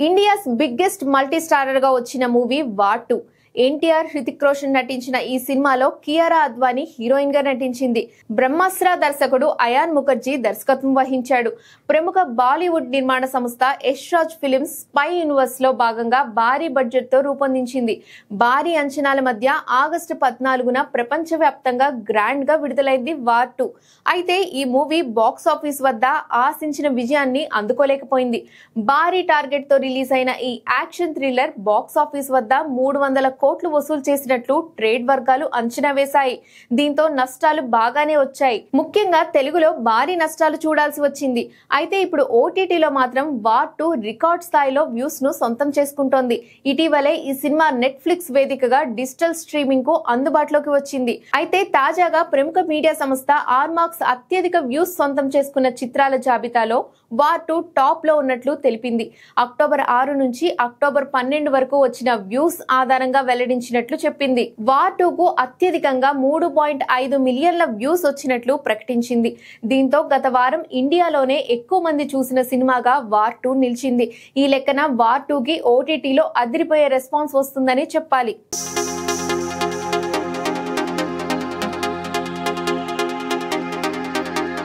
India's biggest multi starrer గా వచ్చిన movie war 2. NTR, Hrithik Roshan నటించిన ఈ సినిమాలో కియారా అద్వానీ హీరోయిన్ గా నటించింది. బ్రహ్మాస్త్ర దర్శకుడు అయాన్ ముఖర్జీ దర్శకత్వం వహించాడు. ప్రముఖ బాలీవుడ్ నిర్మాణ సంస్థ Yash Raj films spy universe లో భాగంగా భారీ బడ్జెట్ తో రూపొందించింది. భారీ అంచనాల మధ్య ఆగస్టు 14న ప్రపంచవ్యాప్తంగా గ్రాండ్ గా విడుదలైంది వార్ 2. అయితే ఈ మూవీ బాక్స్ ఆఫీస్ వద్ద ఆశించిన విజయాన్ని అందుకోలేకపోయింది. భారీ టార్గెట్ తో రిలీజ్ అయిన ఈ యాక్షన్ థ్రిల్లర్ బాక్స్ ఆఫీస్ వద్ద 300 కోట్లు వసూలు చేసినట్లు ట్రేడ్ వర్గాలు అంచనా వేశాయి. దీంతో నష్టాలు బాగానే వచ్చాయి. ముఖ్యంగా తెలుగులో భారీ నష్టాలు చూడాల్సి వచ్చింది. అయితే ఇప్పుడు ఓటీటీలో మాత్రం వార్ 2 రికార్డ్ స్థాయిలో వ్యూస్ ను సొంతం చేసుకుంటోంది. ఇటీవలే ఈ సినిమా నెట్ఫ్లిక్స్ వేదికగా డిజిటల్ స్ట్రీమింగ్ కు అందుబాటులోకి వచ్చింది. అయితే తాజాగా ప్రముఖ మీడియా సంస్థ ఆర్మాక్స్ అత్యధిక వ్యూస్ సొంతం చేసుకున్న చిత్రాల జాబితాలో వార్ 2 టాప్ లో ఉన్నట్లు తెలిపింది. అక్టోబర్ 6 నుంచి అక్టోబర్ 12 వరకు వచ్చిన వ్యూస్ ఆధారంగా వెల్లడించినట్లు చెప్పింది. వార్ 2 కు అత్యధికంగా 3.5 మిలియన్ల వ్యూస్ వచ్చినట్లు ప్రకటించింది. దీంతో గత వారం ఇండియాలోనే ఎక్కువ మంది చూసిన సినిమాగా వార్ 2 నిలిచింది. ఈ లెక్కన వార్ 2 కి ఓటీటీలో అదిరిపోయే రెస్పాన్స్ వస్తుందని చెప్పాలి.